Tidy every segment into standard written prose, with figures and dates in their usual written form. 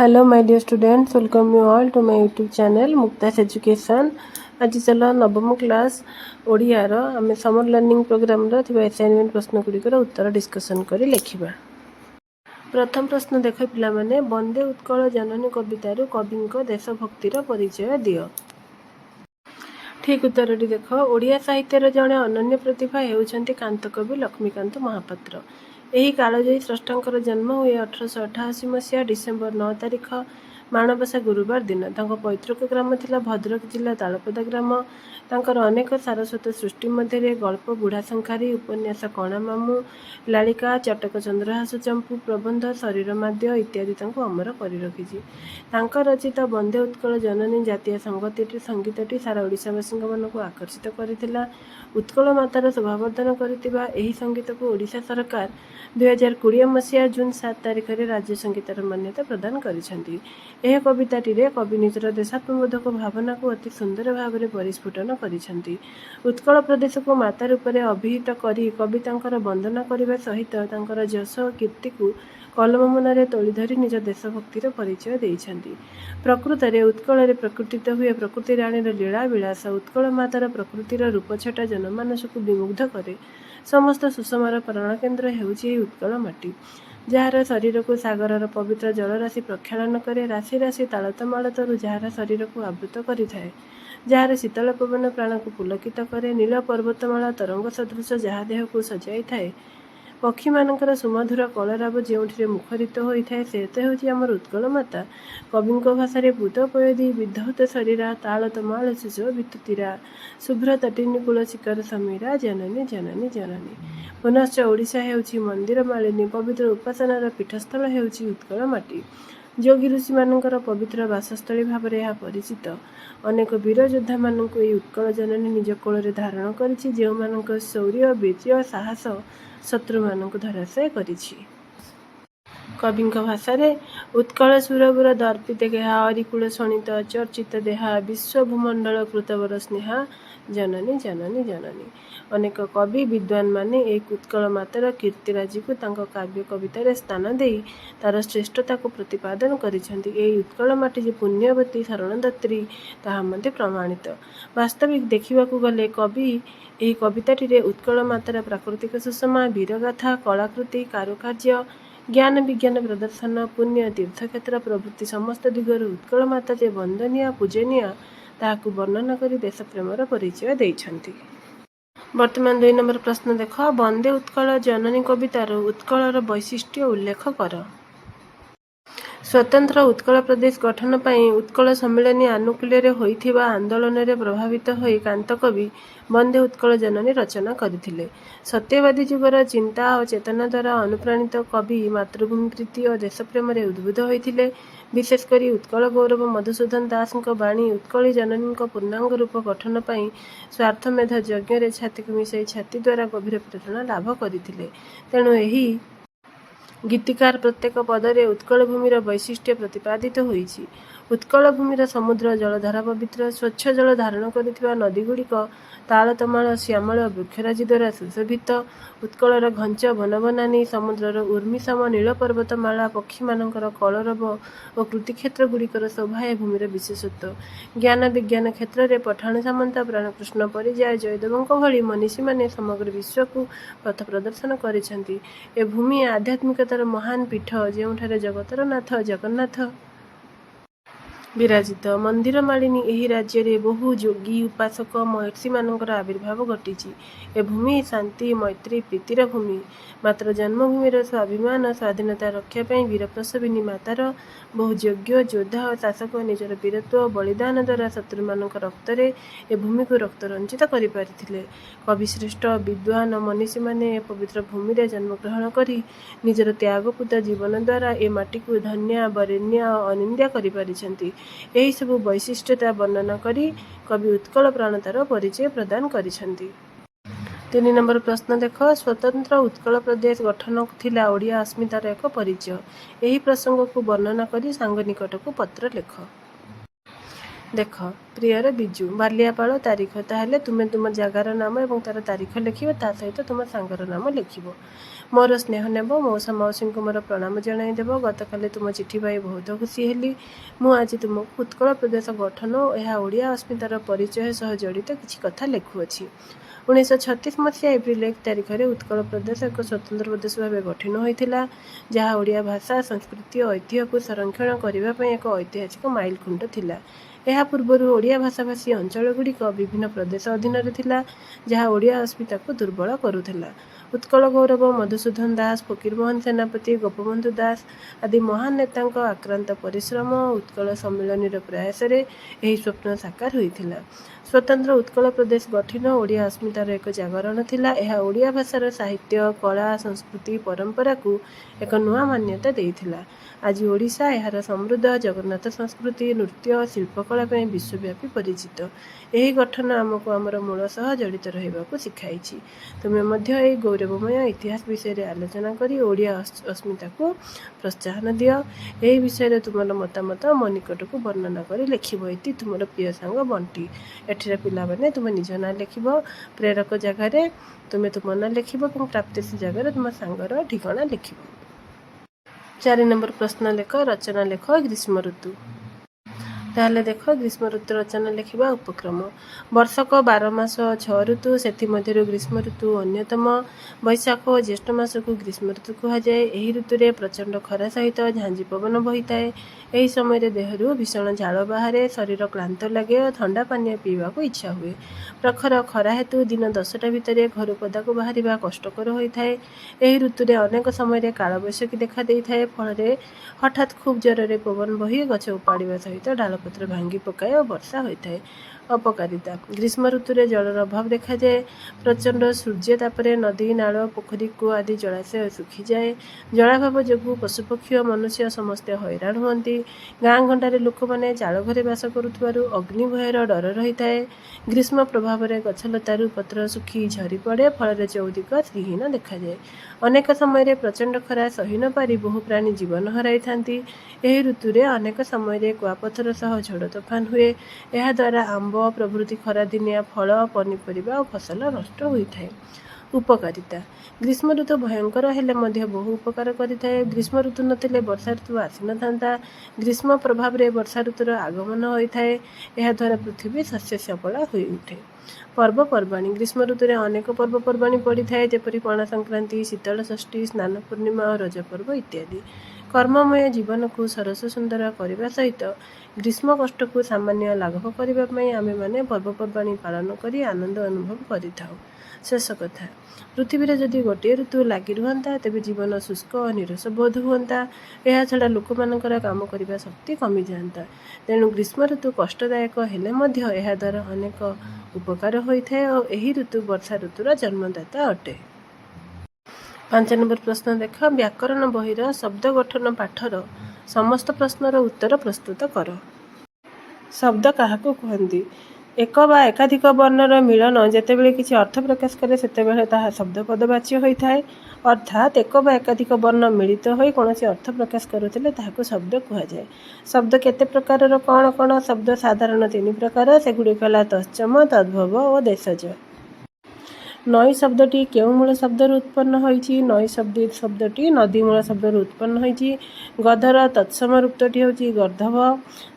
Hello my dear students, welcome you all to my YouTube channel Muktas Education. आज चल नवम class Odiyar आम summer learning programme assignment प्रश्न गुड़िकर उत्तर discussion कर लिखा। प्रथम प्रश्न देख पिला माने वंदे उत्कल जननी कवितारू कवि देशभक्तिर परिचय दियो। ठीक उत्तरटी देख ओडिया साहित्यर जड़े अनन्य प्रतिभा होउछंती कांतकवि लक्ष्मीकांत महापात्र। यही कालजयी स्रष्टांकर जन्म हुए 1888 मसीहा डिसेम्बर 9 तारिख माणबसा गुरुवार दिन। तांको पैतृक ग्राम थिला भद्रक जिला तालपदा ग्राम। तांकर अनेक सारस्वत सृष्टि मध्य गल्प बुढ़ा शंखारी, उपन्यास कणा मामू, लालिका, चटक चंद्रहास चंपू, प्रबंध, शरीर माद्य इत्यादि तांको अमर करि रखिछि। तांकर रचित वंदे उत्कल जननी जातीय संगीतटी सारा ओडिशावासी मानक आकर्षित करथिला। उत्कल मातार शोभावर्धन करथिबा एही संगीत को ओडिशा सरकार 2020 मसीहा जून 7 तारिख में राज्य संगीतर मान्यता प्रदान करिसेंती। यह कविताटी कवि निजर देशात्मबोधक भावना को अति सुंदर भाव में परिस्फुटन करिसेंती। उत्कल प्रदेश को माता रूप में अभिहित करी कवि तांकर वंदना करने सहित तांकर जश और कीर्ति को कलम मुନରେ तोली धरी निज देशभक्तिर परिचय देइछंती। प्रकृत में उत्कल प्रकृतित हुए प्रकृति राणीर लीला विलास। उत्कल मातार प्रकृतिर रूपछटा जनमानस को विमुग्ध करे। समस्त सुषमार प्राणकेन्द्र हेउछि उत्कल माटी, जार शरीर को सागर पवित्र जलराशि प्रक्षालन करे। राशि राशि तालतमाल तरु जार शरीर को आवृत करिथाए। जार शीतल पवन प्राण को पुलकित करे। नील पर्वतमाला तरंग सदृश जहा देह को सजाई थाए। पक्षी मानकर सुमधुर कलराब जो मुखरित होता है से तो हूँ आमर उत्कल माता। कवि भाषा पूत पयदी विधौत शरीरा ताल तमाल शिशु वितुतीरा शुभ्र तटिनीकूल शिखर समीरा जननी जननी जननी। पुनश्च ओडिशा हेउछि मंदिर मालिनी पवित्र उपासनार पीठस्थल हेउछि उत्कल माटी। जोगी ऋषि मानकर पवित्र वासस्थली भाव में परिचित। अनेक वीर योद्धा मानक उत्कल जननी निज कोल धारण करिछि, जो मानक शौर्य वीर्य साहस शत्रु मानक धराशय करिछि। कवि भाषा उत्कल सुरबुर दर्पित गेहा अरिकुल शोणित चर्चित देहा विश्व भूमंडल कृतवर स्नेहा जननी जननी जननी। अनेक कवि विद्वान माने एक उत्कल मातार कीर्तिराजी को तांको काव्य कवितार स्थान दे तार श्रेष्ठता को प्रतिपादन करिसेंती। एई उत्कल माटी जे पुण्यवती शरणदात्री ताहा मध्य प्रमाणित। वास्तविक देखिबा को गले कवि एही कविताटी उत्कल मातार प्राकृतिक सुषमा, वीरगाथा, कलाकृति, कारुकार्य, ज्ञान विज्ञान प्रदर्शन, पुण्य तीर्थक्षेत्र प्रभृति समस्त दिगरु उत्कल माता जे वंदनीय पूजनीय ताहाकु वर्णना करी देश प्रेमर परिचय देइछंती। वर्तमान 2 नंबर प्रश्न देख वंदे उत्कल जननी कवितार उत्कलर वैशिष्ट्य उल्लेख कर। स्वतंत्र उत्कल प्रदेश गठन पाई उत्कल सम्मेलन आनुकूल्य होइथिबा आंदोलन रे प्रभावित होई कांतकवि वंदे उत्कल जननी रचना करथिले। सत्यवादी जुगर चिंता और चेतना द्वारा अनुप्राणित कवि मातृभूमि प्रीति और देशप्रेम रे उद्बुद्ध होइथिले। विशेषकर उत्कल गौरव मधुसूदन दास बाणी उत्कली जननी पूर्णांग रूप गठन पाई स्वार्थमेध यज्ञ रे छाती को मिसाई छाती द्वारा गभीर प्रेरणा लाभ करथिले। तेणु एही गीतिकार प्रत्येक पदरे उत्कल भूमिर वैशिष्ट्य प्रतिपादित होइछि। उत्कल भूमिर समुद्र जलधारा पवित्र स्वच्छ जल धारण करिथिबा नदीगुड़िक ताल तमाल श्यामल वृक्षराजी द्वारा सुशोभित। उत्कलर घंच वनबनानी समुद्रर उर्मिसम नील पर्वतमाला पक्षी मानकर कलरव और कृतिक्षेत्र गुड़िकर शोभा ए भूमिर विशेषत्व। ज्ञान विज्ञान क्षेत्र में पठाण सामंत प्राणकृष्ण परिजा जयदेवों भली मनीषी माने समग्र विश्व को पथ प्रदर्शन करिसेंती। ए भूमि आध्यात्मिकतार महान पीठ, जेउठारे जगतर नाथ जगन्नाथ विराजित। मंदिर मालिनी एही राज्य रे बहु जोगी उपासक महर्षि मानकर आविर्भाव घटिछि। ए भूमि शांति मैत्री प्रीतिर भूमि। मात्र जन्मभूमिर स्वाभिमान स्वाधीनता रक्षा पाई वीरप्रसविनी मातार बहु योग्य योद्धा और शासक निजर वीरत्व बलिदान द्वारा शत्रु मानक रक्तरे ए भूमि को रक्त रंजित करि पारिथिले। कविश्रेष्ठ विद्वान मनीषी माने पवित्र भूमि रे जन्म ग्रहण करी निजर त्यागपूत जीवन द्वारा ए माटी को धन्य वरेण्य अनिंद्या करि पारिछंती। यही सब वैशिष्ट्यता वर्णना करी कवि उत्कल प्राणतार परिचय प्रदान करिसेंती। 3 नंबर प्रश्न देख स्वतंत्र उत्कल प्रदेश गठन थिला ओडिया अस्मितार एक परिचय। यही प्रसंग को वर्णना करी सांग निकट को पत्र लेख। देख प्रियर बिजु बालियापाल तारीख ताहले तुमे तुम जगार नाम और तार तारीख लिख ता सहित तुम सांगर नाम लिख मोर स्नेह नेब मौसा मौसी को मोर प्रणाम जनईदेव गतकाली तुम चिठी पाई बहुत खुशी हेली मुझे तुमको उत्कल प्रदेश गठन और यह ओडिया अस्मितार परिचय सह जड़ित किसी कथा लिखुअछि 1936 मसीहा एप्रिल 1 तारिख में उत्कल प्रदेश एक स्वतंत्र प्रदेश भाव गठन होता जहाँ ओडिया भाषा संस्कृति और ऐतिह्य को संरक्षण करने एक ऐतिहासिक माइलखुंट थिला। यह पूर्वर ओडिया भाषाभाषी अंचलगुड़िक विभिन्न प्रदेश अधीन थिला जहाँ ओडिया अस्मिता को दुर्बल करुथिला। उत्कल गौरव मधुसूदन दास फकीरमोहन सेनापति गोपबंधु दास आदि महान नेता आक्रांत परिश्रम उत्कल सम्मिलन प्रयास यही स्वप्न साकार होता। स्वतंत्र उत्कल प्रदेश गठन ओडिया अस्मितार एक जागरण थिला। यह ओडिया भाषार साहित्य कला संस्कृति परंपरा को एक नुआ मान्यता देइथिला। आज ओडिशा यार समृद्ध जगन्नाथ संस्कृति नृत्य शिल्पकला विश्वव्यापी परिचित। यही गठन आमको आमर मूल सह जड़ित रहिबाकु शिखाइछि। तुमे मध्य एही गौरवमय इतिहास विषय आलोचना करी ओडिया अस्मिता को प्रोत्साहन दियो। यही विषय तुमर मतामत मो निकट को वर्णना कर लिखिब। इति तुमर प्रिय सांग बंटी। एठिरे पिला माने तुम निज ना लिखिब प्रेरक जगह तुमे तुम ना लिखिब और प्राप्तिश जगह तुम सांगर ठिकाना लिखिब। 4 नंबर प्रश्न लेख रचना लेख ग्रीष्म ऋतु। ताहले देख ग्रीष्म ऋतु रचना लिखा उपक्रम वर्षक 12 मास 6 ऋतु से ग्रीष्म ऋतु अन्यतम। बैशाख और ज्येष्ठ मास को ग्रीष्म ऋतु कहुए। यही ऋतु में प्रचंड खरा सहित झांझी पवन बही थाए। यही समय देहरु भीषण झाड़ बाहर शरीर क्लांत लगे और ठंडा पानी पीवा को इच्छा हुए। प्रखर खरा हेतु दिन 10टा भितर घर पदा को बाहर कष्टकर होता है। यही ऋतु में अनेक समय कालबैशाखी देखा दे थाए। फल हठात खूब जोर पवन बही गछ उपाड़ा सहित डालपत्र भांगी पकाए और वर्षा होता है। अपकारिता ग्रीष्म ऋतु में जलर अभाव देखा जाए। प्रचंड सूर्यताप नदी नाल पोखरी कूआ आदि जलाशय सुखी जाए। जलाभाव जो पशुपक्षी और मनुष्य समस्ते हैरान हुंती। गाँ गंडार लोक मैंने चाल घरे बास करुथिबारु अग्नि भयर डर रही है। ग्रीष्म प्रभाव में गछलतारू पत्र सुखी झरी पड़े फल चौदिक श्रीहीन देखा जाए। अनेक समय प्रचंड खरा सही न पारि बहु प्राणी जीवन हराई थांती। यही ऋतु में अनेक समय कुआपथर सह झड़ तोफान हुए। यह द्वारा आंब प्रभृति खरादिनिया फल पनीपरिबा और फसल नष्ट होता है। उपकारिता ग्रीष्म ऋतु भयंकर हेले मध्य बहु उपकार करिथाए। ग्रीष्म ऋतु नथिले वर्षा ऋतु आसी न थांता। ग्रीष्म प्रभाव में वर्षा ऋतुर आगमन होता है। यह द्वारा पृथ्वी शस्य श्यामला हो उठे। पर्वपर्वाणी ग्रीष्म ऋतु में अनेक पर्वपर्वाणी पड़ी थाए जेपरि पणा संक्रांति शीतल षष्ठी स्नान पूर्णिमा और रज पर्व इत्यादि। कर्ममय जीवन को सरस सुंदर करने सहित ग्रीष्म कष्ट को सामान्य लाघव करने आमे माने पर्वपर्वाणी पालन करी आनंद अनुभव करिथाउ। शेष कथा पृथ्वी रे जदि गोटे ऋतु लगी रुहंता तेबे जीवन शुष्क और निरस बोध हुंता। यह छड़ा लोक मानकर काम करने शक्ति कमी जाता। तेणु ग्रीष्म ऋतु कष्टदायक हेले मध्य यह द्वारा अनेक उपकार होता है और यही ऋतु वर्षा ऋतुर जन्मदाता अटे। 5 नंबर प्रश्न देख व्याकरण बहिर शब्द गठन पाठर समस्त प्रश्नर उत्तर प्रस्तुत कर। शब्द काहाको कहती एक बा एकाधिक वर्णर मिलन जेतेबेले किसी अर्थ प्रकाश करे सेतेबेले ताहा शब्द पदवाच्य होता है। अर्थात एक बा एकाधिक वर्ण मिलित हो कौन अर्थ प्रकाश करुले ताहाको शब्द कहुए। शब्द केते प्रकार कौन कौन शब्द साधारण 3 प्रकार सेगुड़िक है तत्सम तद्भव और देशज। नई शब्दटी केउ मूल शब्दर उत्पन्न होइछि। नई शब्दटी नदी मूल शब्दर उत्पन्न होइछि। गधर तत्सम रूपटी होछि गर्धव।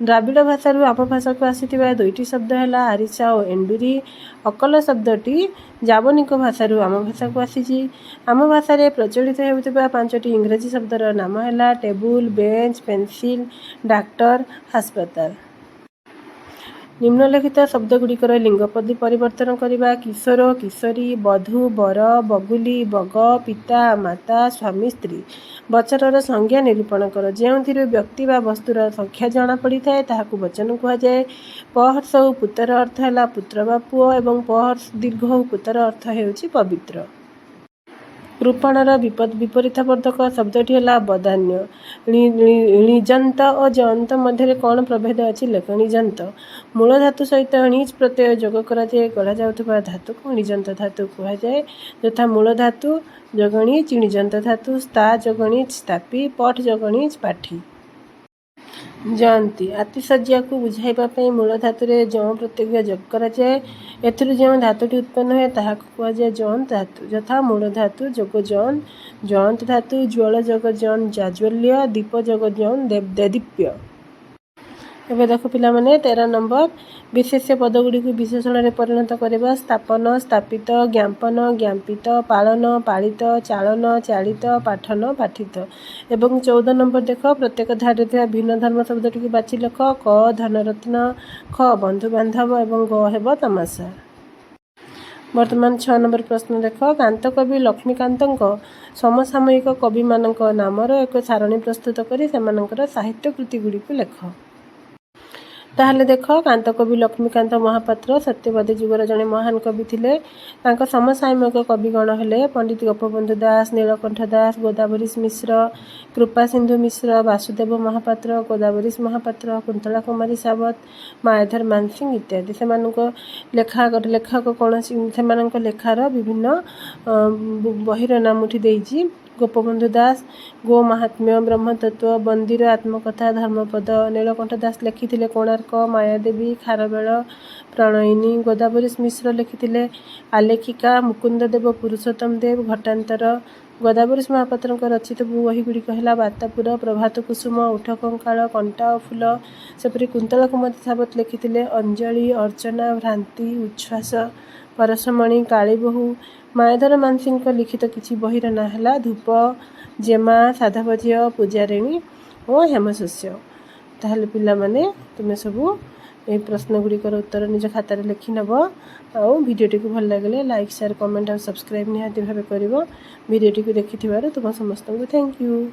द्राविड़ भाषा आम भाषा को आसीथिबा 2टी शब्द है आरिसा और एंडुरी। अकल शब्दटी जावनिक भाषा आम भाषा को आसीछि। आम भाषा रे प्रचलित हेउथिबा 5टी इंग्रजी शब्दर नाम है टेबुल बेंच पेंसिल डाक्टर अस्पताल। निम्नलिखित शब्दगुड़िकर लिंगपदी परिवर्तन करवा किशोर किशोरी बधू बर बगुली बग पिता माता स्वामी स्त्री। वचनर संज्ञा निरूपण कर जो व्यक्ति बा वस्तुर संख्या जना पड़ी थाए ताहाकु वचन कहुए। पहर्ष पुतर अर्थ है पुत्र बा पुओ एवं पहर्ष दीर्घ पुतर अर्थ हेउछि पवित्र। कृपणर विपरीतवर्धक शब्दटी है बदान्य। णिजंत और जंत मध्य कौन प्रभेद अच्छी लेख। णिजंत मूल धातु सहित णिज प्रत्यय जोग कराए गढ़ा जाउथबा धातु को णिजंत धातु कहुए। यथा मूल धातु जगणिज णिजंत धातु स्था जगणिज स्थापी पठ जगणिज पाठी। जयंती आतिशଯ୍ୟା को बुझाइबा पई मूल धातु रे जौ प्रत्यय जोग करा जाए। एथिरु जो धातुटी उत्पन्न हुए ताहाको कुआ जाए जौन धातु। यथा मूल धातु जोग जौन, जयंत धातु ज्वल जोग जौन जाज्वल्य, दीप जोग जौन देदीप्य। एबे देखो पिला माने 13 नंबर विशेष्य पदगुड़ी को विशेषण रे परिणत करबा। स्थापन स्थापित, ज्ञापन ज्ञापित, पालन पालित, चालन चालित, पाठन पाठित। एवं 14 नंबर देख प्रत्येक धारे थिबा भिन्न धर्म शब्दटी को बाछि लेख। क धनरत्न, ख बंधु बांधव एवं ग हेब तमाशा। वर्तमान 6 नंबर प्रश्न देख कांतकवि लक्ष्मीकांतଙ୍କ समसामयिक कवि मानक नामर एक सारणी प्रस्तुत करी सेमानकर साहित्य कृति गुड़ी को लेख। ताहले देख कांतकवि लक्ष्मीकांत महापात्र सत्यवादी जुगर जड़े महान कवि थिले। तांको समसामयिक कविगण हेले पंडित गोपबंधु दास, नीलकंठ दास, गोदावरीश मिश्र, कृपा सिंधु मिश्र, वासुदेव महापात्र, गोदावरीश महापात्र, कुंतला कुमारी सावत, मायाधर मानसिंह इत्यादि। सेमानको लेखक कौन सेमानଙ୍କ लेखार विभिन्न बहिर नाम उठी देइछि। गोपबंधु दास गो महात्म्य, ब्रह्मतत्व, बंदीर आत्मकथा, धर्मपद। नीलकंठ दास लिखिथिले कोणार्क, मायादेवी, खारवेल, प्रणयिनी। गोदावरीश मिश्र लिखिथिले आलेखिका, मुकुंद देव, पुरुषोत्तम देव, घटान्तर। गोदावरीश महापात्र रचित बही गुड़िक है वार्तापुर, प्रभात कुसुम, उठ कंकाल, कंटा फूल। सेपरी कुंतला कुमारी सावत लिखिथिले अंजलि, अर्चना, भ्रांति, उच्छ्वास, परसमणि, कालीबहू। मायाधर मानसिंह लिखित किछि बहिर ना है धूप, जेमा, साधवझीय, पूजारिणी और हेमशस्य। ताहले पिला माने तुमे सबू ए प्रश्न गुड़िकर उत्तर निज खातार लिखि नब। आउ भिडियोटी को भल लगे लाइक शेयर कमेंट और सब्सक्राइब निहाती भावे करिवो। भिडियोटी को देखिथिबारु तुम समस्त को थैंक यू।